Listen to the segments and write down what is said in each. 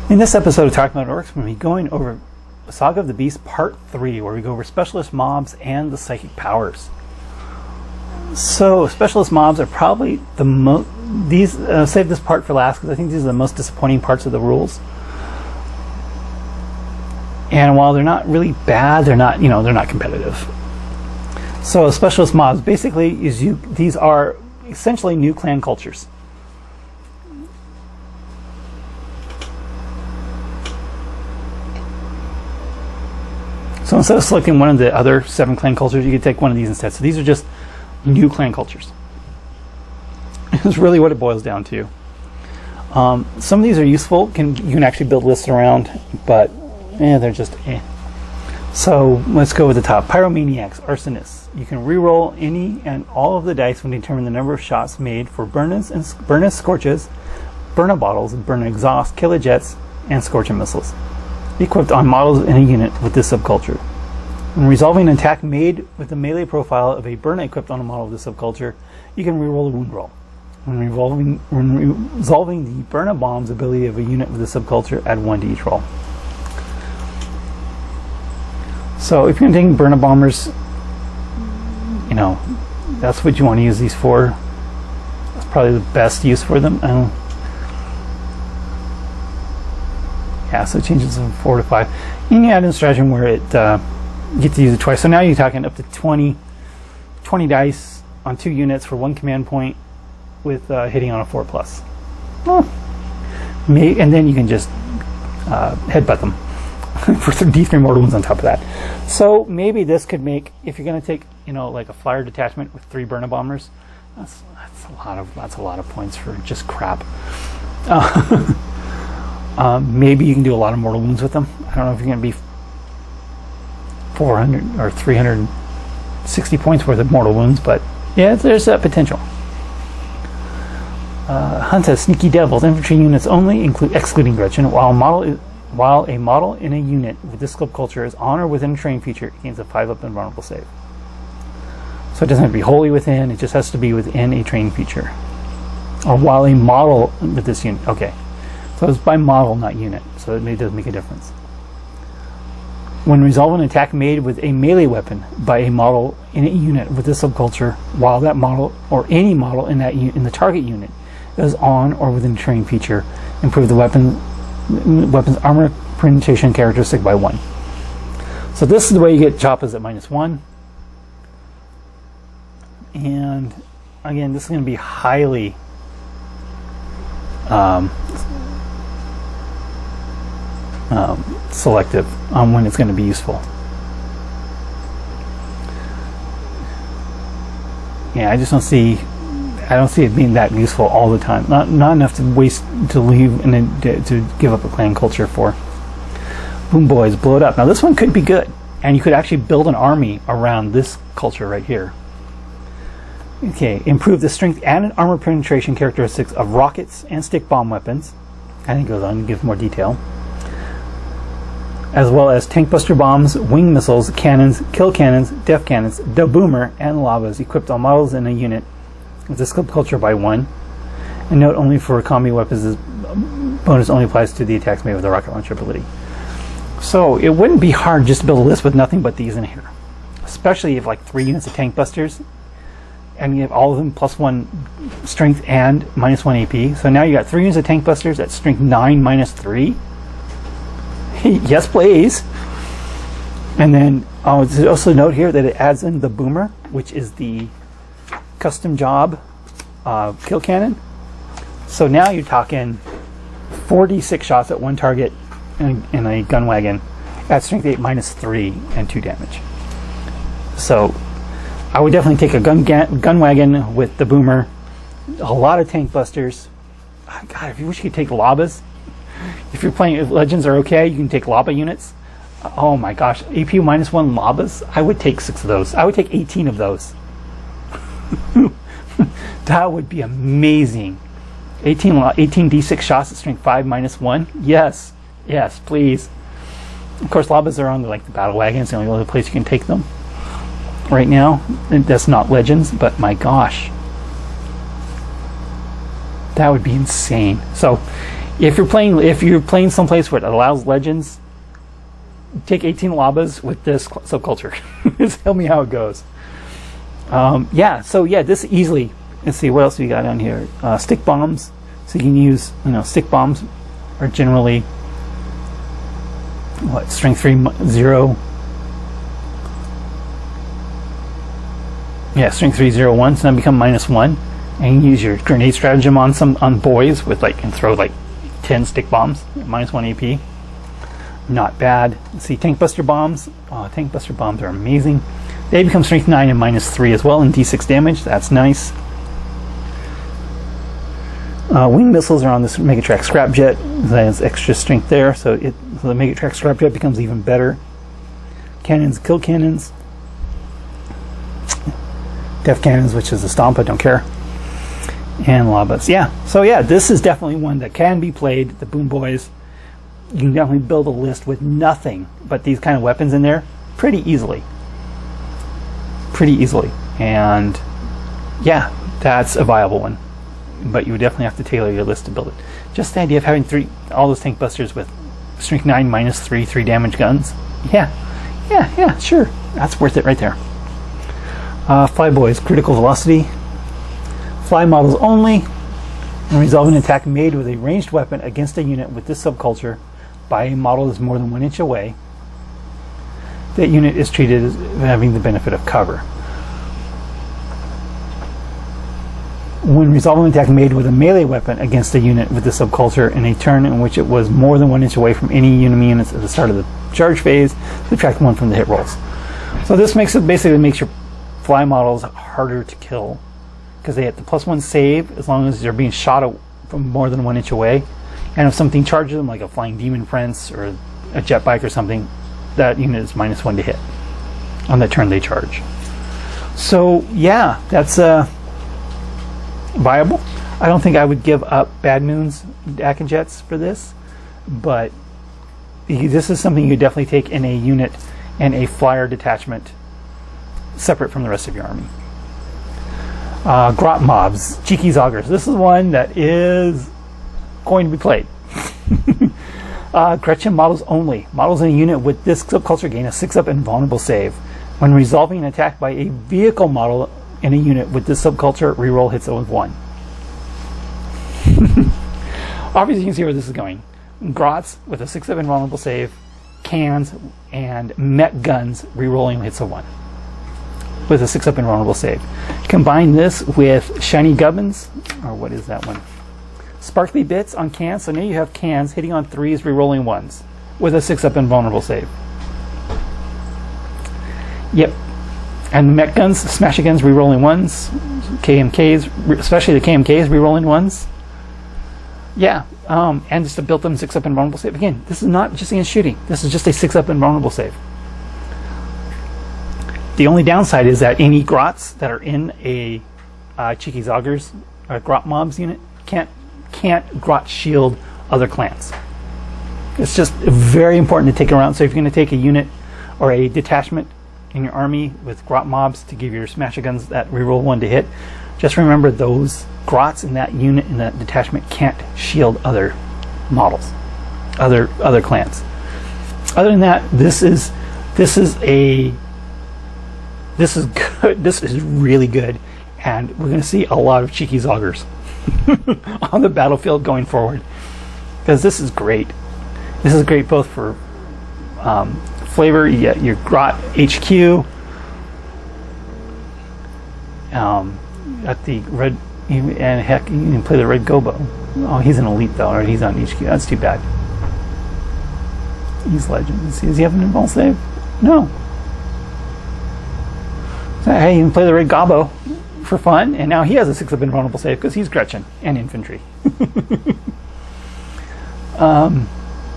In this episode of Talking About Orks, we're going to be going over Saga of the Beast Part 3, where we go over specialist mobs and the psychic powers. So, specialist mobs are probably the most... save this part for last, because I think these are the most disappointing parts of the rules. And while they're not really bad, they're not competitive. So, specialist mobs, basically, these are essentially new clan cultures. So instead of selecting one of the other 7 clan cultures, you could take one of these instead. So these are just new clan cultures. It's really what it boils down to. Some of these are useful. You can actually build lists around, but they're just eh. So let's go with the top. Pyromaniacs, Arsonists. You can reroll any and all of the dice when you determine the number of shots made for Burna Scorches, Burna Bottles, Burna Exhaust, Killer Jets, and Scorching Missiles, equipped on models in a unit with this subculture. When resolving an attack made with the melee profile of a Burna equipped on a model of this subculture, you can reroll a wound roll. When resolving the Burna Bombs ability of a unit with this subculture, add 1 to each roll. So if you're taking Burna Bombers, that's what you want to use these for. That's probably the best use for them. So it changes from 4 to 5. You can add in a stratagem where you get to use it twice. So now you're talking up to 20 dice on 2 units for 1 command point with hitting on a 4+. And then you can just headbutt them for D3 mortal wounds on top of that. So maybe this could make, if you're going to take like a flyer detachment with 3 Burna Bombers, that's a lot of points for just crap. Maybe you can do a lot of mortal wounds with them. I don't know if you're going to be 400 or 360 points worth of mortal wounds, but yeah, there's that potential. Hunta, Sneaky Devils, infantry units only, excluding Gretchen. While a model in a unit with this subculture is on or within a terrain feature, it gains a 5-up invulnerable save. So it doesn't have to be wholly within, it just has to be within a terrain feature. Or while a model with this unit. Okay. So it's by model, not unit. So it does make a difference. When resolving an attack made with a melee weapon by a model in a unit with this subculture, while that model or any model in the target unit is on or within a terrain feature, improve the weapon's armor penetration characteristic by 1. So this is the way you get Choppas at -1. And again, this is going to be highly selective on when it's going to be useful. Yeah, I don't see it being that useful all the time. Not enough to leave and then to give up a clan culture for. Boom Boys, Blow It Up. Now this one could be good, and you could actually build an army around this culture right here. Okay, improve the strength and armor penetration characteristics of rockets and stick bomb weapons. And it goes on to give more detail. As well as tank buster bombs, wing missiles, cannons, kill cannons, def cannons, the boomer, and lavas equipped on models in a unit with this subculture by 1. And note only for combi weapons, this bonus only applies to the attacks made with the rocket launcher ability. So it wouldn't be hard just to build a list with nothing but these in here, especially if you have like 3 units of tank busters and you have all of them +1 strength and -1 AP. So now you got 3 units of tank busters at strength 9 -3. Yes, please. And then also note here that it adds in the boomer, which is the custom job kill cannon. So now you're talking 46 shots at 1 target in a gun wagon at strength 8 -3 and 2 damage. So I would definitely take a gun wagon with the boomer, a lot of tank busters. God, if you wish you could take Labas. If you're playing, if Legends are okay, you can take Laba units. Oh my gosh, AP -1 Labas. I would take 6 of those. I would take 18 of those. That would be amazing. 18 D6 shots at strength 5 -1. Yes, please. Of course, Labas are on the battle wagon. It's the only other place you can take them right now. And that's not Legends, but my gosh, that would be insane. So If you're playing someplace where it allows legends, take 18 Labas with this subculture. Just tell me how it goes. This easily. Let's see, what else we got on here? Stick bombs. So you can use, stick bombs are generally strength 3 0. Yeah, strength 3 0 1. So now become -1, and you use your grenade stratagem on boys with and throw 10 stick bombs, -1 AP. Not bad. Let's see, tank buster bombs. Tank buster bombs are amazing. They become strength 9 and -3 as well, and D6 damage. That's nice. Wing missiles are on this Megatrack Scrapjet. That has extra strength there, so the Megatrack Scrapjet becomes even better. Cannons, kill cannons. Def cannons, which is a stomp, I don't care. And Labas. Yeah, so this is definitely one that can be played. The Boom Boys. You can definitely build a list with nothing but these kind of weapons in there pretty easily. And yeah, that's a viable one. But you would definitely have to tailor your list to build it. Just the idea of having all those tank busters with strength 9 -3 3 damage guns. Yeah, sure. That's worth it right there. Fly boys, critical velocity. Fly models only. When resolving an attack made with a ranged weapon against a unit with this subculture by a model that's more than 1 inch away, that unit is treated as having the benefit of cover. When resolving an attack made with a melee weapon against a unit with the subculture in a turn in which it was more than 1 inch away from any enemy units at the start of the charge phase, subtract 1 from the hit rolls. So this basically makes your fly models harder to kill because they have the +1 save as long as they're being shot from more than 1 inch away. And if something charges them, like a flying demon prince or a jet bike or something, that unit is -1 to hit on the turn they charge. So yeah, that's viable. I don't think I would give up Bad Moon's Jets for this, but this is something you definitely take in a unit and a flyer detachment separate from the rest of your army. Grot mobs, Cheeky's Augers. This is one that is going to be played. Gretchen models only. Models in a unit with this subculture gain a 6-up invulnerable save. When resolving an attack by a vehicle model in a unit with this subculture, reroll hits with 1. Obviously, you can see where this is going. Grots with a 6-up invulnerable save, cans and mech guns rerolling hits of 1 with a 6-up invulnerable save. Combine this with shiny gubbins, or what is that one? Sparkly bits on cans. So now you have cans hitting on 3s, rerolling 1s with a 6-up invulnerable save. Yep. And mech guns, smashy guns, rerolling 1s. KMKs, especially the KMKs, rerolling 1s. Yeah. And just a built-in 6-up invulnerable save. Again, this is not just against shooting. This is just a 6-up invulnerable save. The only downside is that any grots that are in a Cheeky's Augers or grot mobs unit can't grot shield other clans. It's just very important to take it around. So if you're going to take a unit or a detachment in your army with grot mobs to give your smasher guns that reroll 1 to hit, just remember those grots in that unit in that detachment can't shield other models, other clans. Other than that, this is good. This is really good, and we're going to see a lot of Cheeky's Augers on the battlefield going forward, because this is great. This is great both for flavor. You get your Grot HQ at the red, and heck, you can play the red Gobo. Oh, he's an elite though, or he's on HQ. That's too bad. He's legend. Let's see, does he have an invul save? No. So, hey, you can play the red Gobbo for fun, and now he has a 6-up invulnerable save because he's Gretchen and infantry.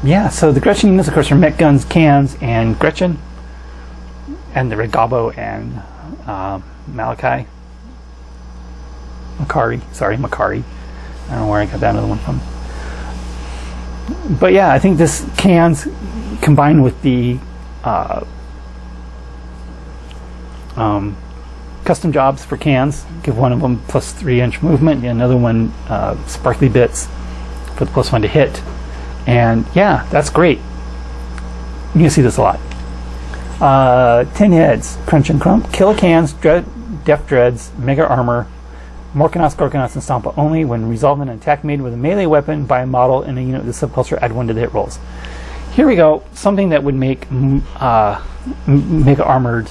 Yeah, so the Gretchen units, of course, are mech guns, cans, and Gretchen, and the red Gobbo and Makari. I don't know where I got that other one from. But yeah, I think this cans combined with the custom jobs for cans, give one of them +3 inch movement, and another one sparkly bits for the +1 to hit. And yeah, that's great. You can see this a lot. 10 heads, Crunch and Crump, Kill Cans, Def Dreads, Mega Armor, Morkanauts, Gorkanauts, and Stompa only when resolved in an attack made with a melee weapon by a model in a unit of the subculture, add 1 to the hit rolls. Here we go, something that would make Mega Armored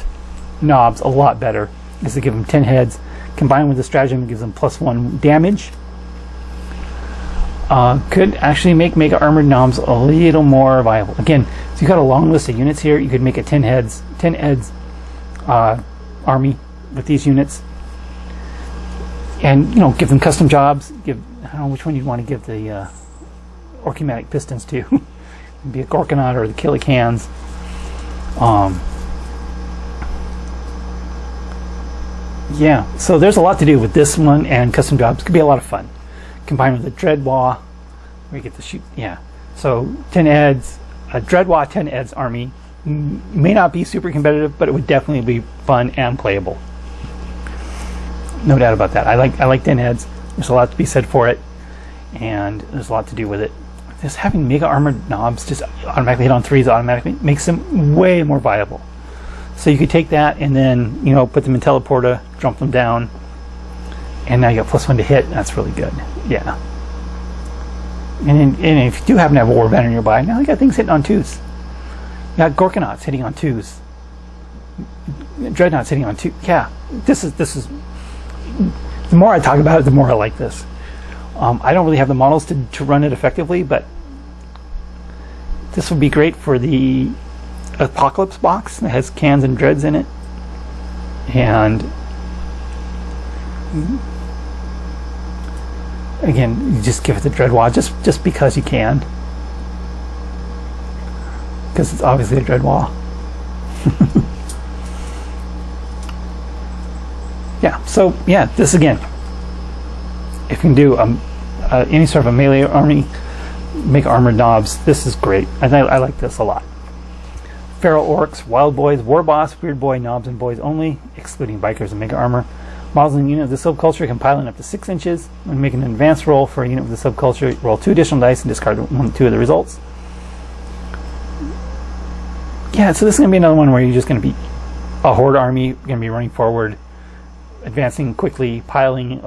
knobs a lot better is to give them 10 heads, combined with the stratagem that gives them +1 damage. Could actually make Mega Armored knobs a little more viable. Again, so you got a long list of units here. You could make a 10 heads army with these units, and give them custom jobs. I don't know which one you'd want to give the Orkimatic Pistons to. It'd be a Gorkanaut or the Killicans. Yeah, so there's a lot to do with this one, and custom jobs could be a lot of fun. Combined with a Dreadwaw, where you get to shoot. Yeah, so 10 heads, a Dreadwaw 10 heads army may not be super competitive, but it would definitely be fun and playable. No doubt about that. I like 10 heads. There's a lot to be said for it, and there's a lot to do with it. Just having Mega Armored knobs just automatically hit on 3s automatically makes them way more viable. So you could take that and then put them in Teleporta, jump them down, and now you got +1 to hit. That's really good. Yeah. And if you do happen to have a War Banner nearby, now you got things hitting on 2s. You got Gorkanauts hitting on 2s. Dreadnoughts hitting on 2. Yeah. This is. The more I talk about it, the more I like this. I don't really have the models to run it effectively, but this would be great for the Apocalypse box that has cans and dreads in it. And again, you just give it the Dreadwaw just because you can, because it's obviously a Dreadwaw. Yeah, so yeah, this again, if you can do any sort of a melee army, make armored knobs, this is great. I like this a lot. Feral Orcs, Wild Boys, War Boss, Weird Boy, Knobs, and Boys only, excluding Bikers and Mega Armor. Models in the unit of the subculture can pile in up to 6 inches. When making an advanced roll for a unit of the subculture, roll 2 additional dice and discard 2 of the results. Yeah, so this is going to be another one where you're just going to be a horde army, going to be running forward, advancing quickly, piling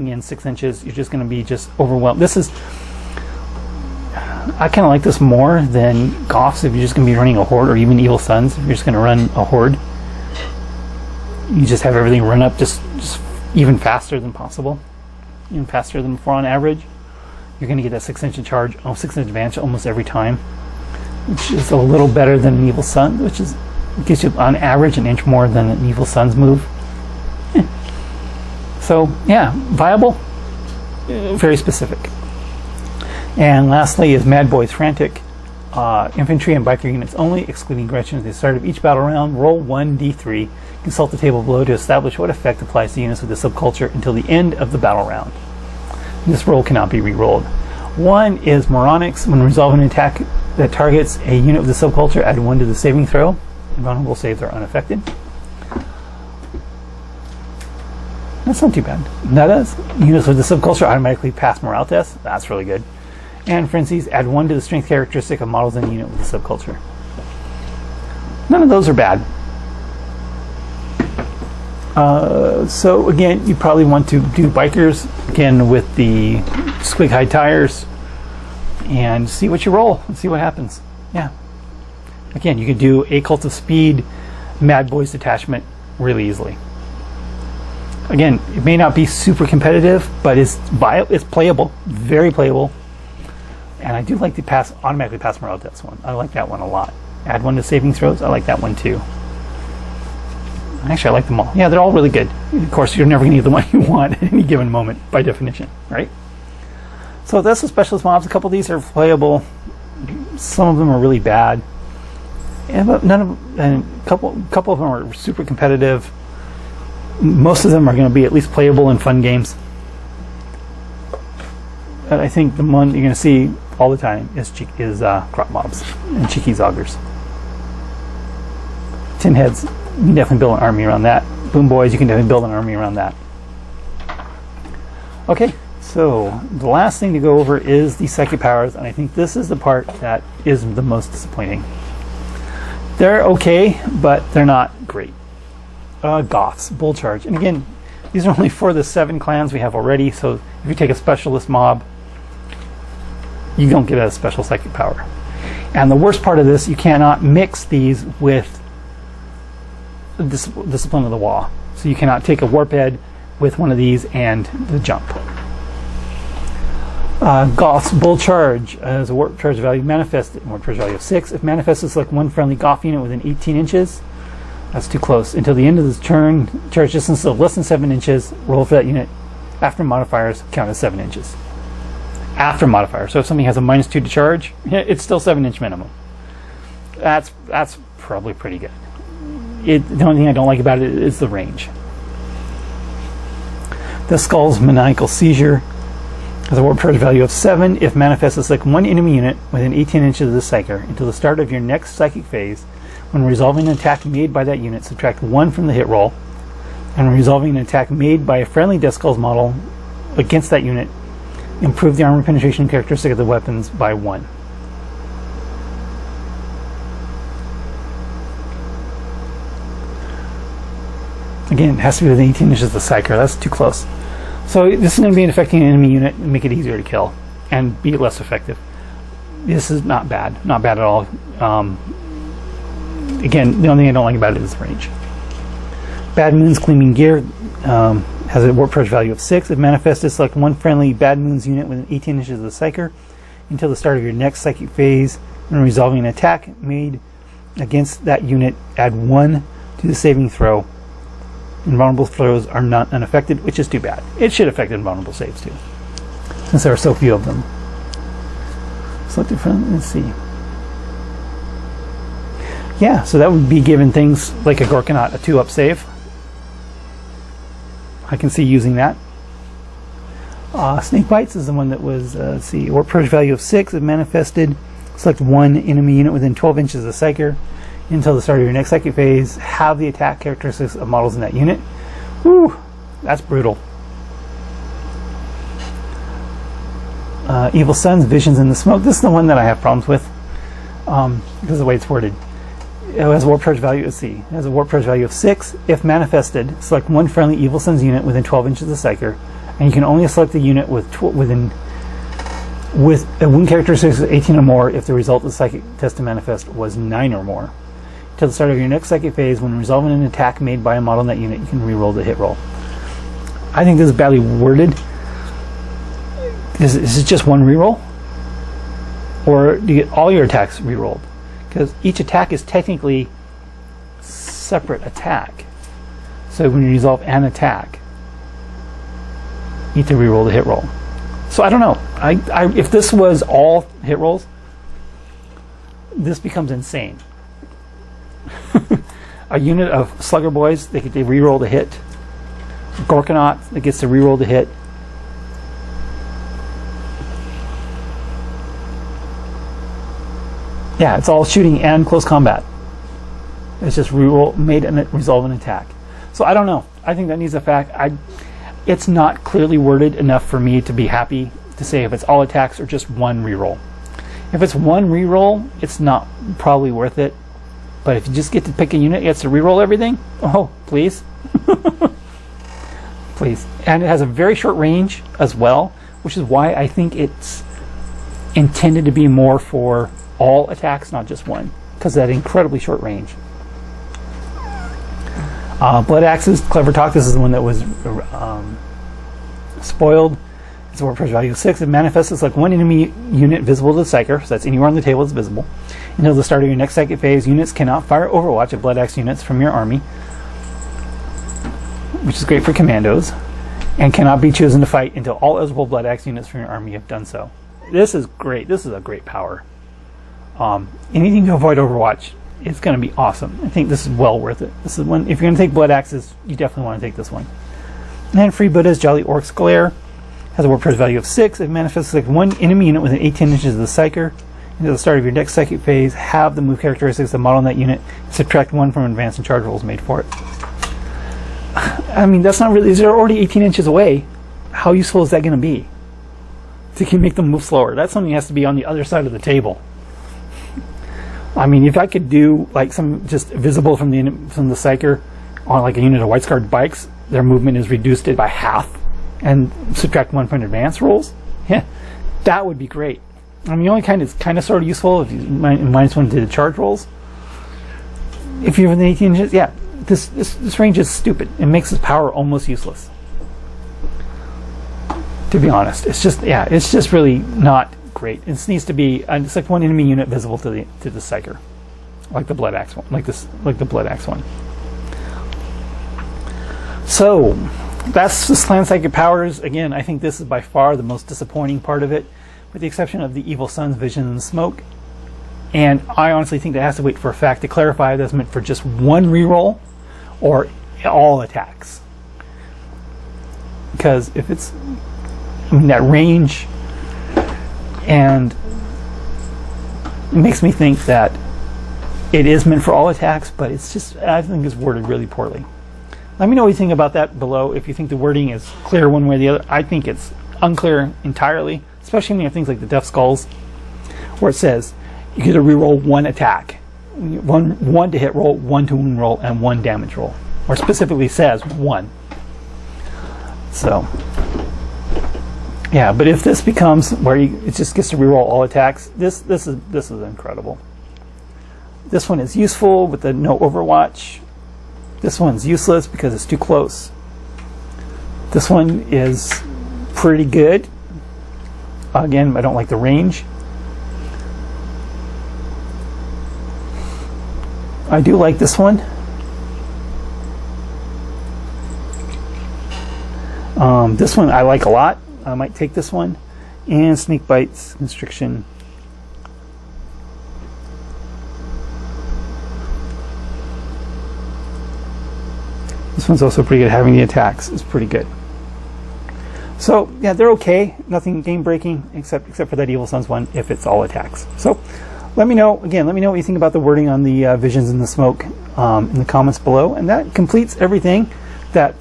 in 6 inches. You're just going to be overwhelmed. I kind of like this more than Goths if you're just going to be running a horde, or even Evil Sons if you're just going to run a horde. You just have everything run up just even faster than possible, even faster than before on average. You're going to get that 6 inch charge, 6 inch advantage almost every time, which is a little better than an Evil Sun, which gives you on average an inch more than an Evil Sun's move. So yeah, viable, very specific. And lastly is Mad Boys Frantic. Infantry and biker units only, excluding Gretchen at the start of each battle round. Roll 1d3. Consult the table below to establish what effect applies to units with the subculture until the end of the battle round. This roll cannot be re-rolled. 1 is Moronics. When resolving an attack that targets a unit of the subculture, add 1 to the saving throw. Vulnerable saves are unaffected. That's not too bad. That is. Units with the subculture automatically pass morale tests. That's really good. And Frenzies, add 1 to the strength characteristic of models in the unit with the subculture. None of those are bad. So again, you probably want to do Bikers, again with the squig hide tires, and see what you roll and see what happens. Yeah. Again, you can do a Cult of Speed, Mad Boys detachment really easily. Again, it may not be super competitive, but it's playable, very playable. And I do like the automatically pass morale test one. I like that one a lot. Add 1 to saving throws. I like that one too. Actually, I like them all. Yeah, they're all really good. Of course, you're never going to get the one you want at any given moment, by definition, right? So that's the specialist mobs. A couple of these are playable. Some of them are really bad. And a couple of them are super competitive. Most of them are going to be at least playable in fun games. But I think the one you're going to see all the time is crop mobs and cheeky zoggers. 10 heads, you can definitely build an army around that. Boom boys, you can definitely build an army around that. Okay, So the last thing to go over is the psychic powers, and I think this is the part that is the most disappointing. They're okay, but they're not great. Goths, Bull Charge. And again, these are only for the 7 clans we have already, so if you take a specialist mob, you don't get a special psychic power. And the worst part of this, you cannot mix these with Discipline of the Wall. So you cannot take a Warp Head with one of these and the jump. Goth's Bull Charge has a warp charge value manifested, warp charge value of 6. If manifested, select one friendly Goth unit within 18 inches. That's too close. Until the end of the turn, charge distance of less than 7 inches, roll for that unit. After modifiers, count as 7 inches. After modifier. So if something has a -2 to charge, it's still 7-inch minimum. That's probably pretty good. The only thing I don't like about it is the range. The Skull's Maniacal Seizure has a warp charge value of 7. If manifested, select one enemy unit within 18 inches of the Psyker. Until the start of your next psychic phase, when resolving an attack made by that unit, subtract 1 from the hit roll. And when resolving an attack made by a friendly Death Skulls model against that unit, improve the armor penetration characteristic of the weapons by 1. Again, it has to be within 18 inches of the Psyker. That's too close. So this is going to be affecting an enemy unit and make it easier to kill and be less effective. This is not bad. Not bad at all. Again, the only thing I don't like about it is the range. Bad Moon's Gleaming Gear has a warp charge value of 6. If manifested, select one friendly Bad Moon's unit within 18 inches of the Psyker until the start of your next psychic phase. When resolving an attack made against that unit, add 1 to the saving throw. Invulnerable throws are not unaffected, which is too bad. It should affect invulnerable saves too, since there are so few of them. Selected from, let's see. Yeah, so that would be giving things like a Gorkanaut a 2-up save. I can see using that. Snake Bites is the one that was, let's see, warp charge value of 6. If manifested, select one enemy unit within 12 inches of the Psyker. Until the start of your next psychic phase, have the attack characteristics of models in that unit. Whew, that's brutal. Evil Sun's Visions in the Smoke. This is the one that I have problems with because of the way it's worded. It has a warp charge value. Let's see. It has a warp charge value of 6. If manifested, select one friendly Evil Sun's unit within 12 inches of the Psyker, and you can only select the unit with a wound characteristic of 18 or more if the result of the psychic test to manifest was 9 or more. Till the start of your next psychic phase, when resolving an attack made by a model in that unit, you can re-roll the hit roll. I think this is badly worded. Is it just one re-roll? Or do you get all your attacks re-rolled? Because each attack is technically separate attack. So when you resolve an attack, you need to re-roll the hit roll. So I don't know. If this was all hit rolls, this becomes insane. A unit of Slugger Boys, they re-roll the hit. Gorkanaut that gets to re-roll the hit. Yeah, it's all shooting and close combat. It's just re-roll made and resolve an attack. So I don't know. I think that needs a fact. It's not clearly worded enough for me to be happy to say if it's all attacks or just one reroll. If it's one reroll, it's not probably worth it. But if you just get to pick a unit that gets to reroll everything, oh, please. Please. And it has a very short range as well, which is why I think it's intended to be more for all attacks, not just one, because of that incredibly short range. Blood Axes, Clever Talk. This is the one that was spoiled. It's a warp charge value of 6. It manifests as like one enemy unit visible to the Psyker, so that's anywhere on the table that's visible. Until the start of your next psychic phase, units cannot fire Overwatch at Blood Axe units from your army, which is great for commandos, and cannot be chosen to fight until all eligible Blood Axe units from your army have done so. This is great. This is a great power. Anything to avoid Overwatch is going to be awesome. I think this is well worth it. This is one. If you're going to take Blood Axes, you definitely want to take this one. And then Freebooter's Jolly Orcs Glare has a warp charge value of 6. It manifests like one enemy unit within 18 inches of the Psyker. Until the start of your next psychic phase, have the move characteristics of the model in that unit. Subtract 1 from advanced and charge rolls made for it. I mean, that's not really. They're already 18 inches away. How useful is that going to be? to make them move slower. That's something that has to be on the other side of the table. I mean, if I could do like some just visible from the Psyker on like a unit of White Scarred bikes, their movement is reduced by half, and subtract 1 from advance rolls. Yeah, that would be great. I mean, the only kind is kind of sort of useful if you -1 to the charge rolls. If you're within 18 inches, yeah, this range is stupid. It makes this power almost useless. To be honest, it's just really not great. It needs to be it's like 1 enemy unit visible to the Psyker, like the Blood Axe one, like the Blood Axe one. So that's the Slant Psychic powers. Again, I think this is by far the most disappointing part of it, with the exception of the Evil Sun's Vision and Smoke. And I honestly think that has to wait for a fact to clarify that's meant for just one reroll or all attacks. Because if it's that range, and it makes me think that it is meant for all attacks, but it's just, I think it's worded really poorly. Let me know what you think about that below. If you think the wording is clear one way or the other. I think it's unclear entirely, especially when you have things like the Death Skulls, where it says you get to reroll 1 attack, one to hit roll, 1 to wound roll, and 1 damage roll, or specifically says 1. So yeah, but if this becomes where it just gets to reroll all attacks, this is incredible. This one is useful with the no Overwatch. This one's useless because it's too close. This one is pretty good. Again, I don't like the range. I do like this one. This one I like a lot. I might take this one. And Snake Bites, Constriction. This one's also pretty good. Having the attacks is pretty good. So yeah, they're okay. Nothing game breaking except for that Evil Sun's one if it's all attacks. So let me know again. Let me know what you think about the wording on the Visions and the Smoke in the comments below. And that completes everything that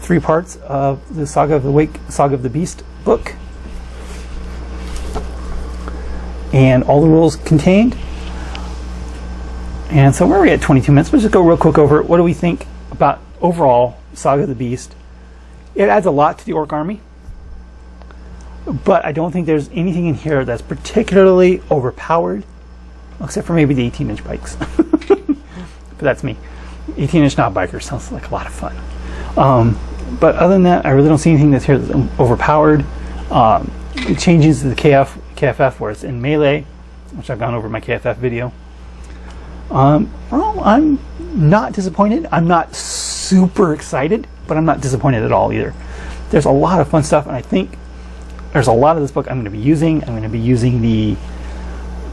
3 parts of the Saga of the Wake, Saga of the Beast book, and all the rules contained. And so we're already at 22 minutes. Let's just go real quick over it. What do we think about overall Saga of the Beast? It adds a lot to the Orc army, but I don't think there's anything in here that's particularly overpowered, except for maybe the 18-inch bikes. But that's me. 18-inch not bikers sounds like a lot of fun. But other than that, I really don't see anything that's here that's overpowered. It changes to the KFF where it's in melee, which I've gone over in my KFF video. Well, I'm not disappointed. I'm not super excited, but I'm not disappointed at all either. There's a lot of fun stuff, and I think there's a lot of this book I'm going to be using. I'm going to be using the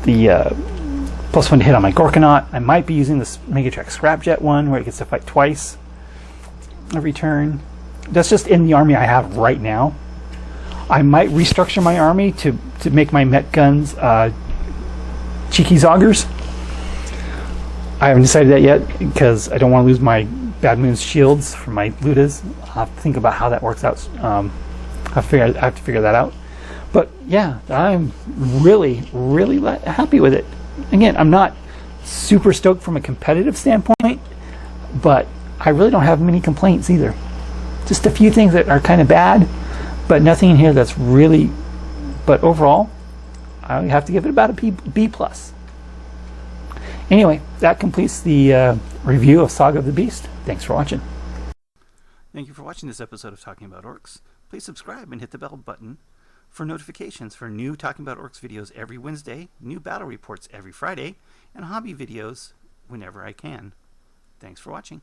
+1 to hit on my Gorkanaut. I might be using this Megatrack Scrapjet one where it gets to fight twice every turn. That's just in the army I have right now. I might restructure my army to make my Met guns cheeky Zoggers. I haven't decided that yet because I don't want to lose my Bad Moon's shields for my Ludas. I'll have to think about how that works out. I have to figure that out. But yeah, I'm really happy with it. Again, I'm not super stoked from a competitive standpoint, but I really don't have many complaints either. Just a few things that are kind of bad, but nothing in here that's really. But overall, I have to give it about a B+. Anyway, that completes the review of Saga of the Beast. Thanks for watching. Thank you for watching this episode of Talking About Orcs. Please subscribe and hit the bell button for notifications for new Talking About Orcs videos every Wednesday, new battle reports every Friday, and hobby videos whenever I can. Thanks for watching.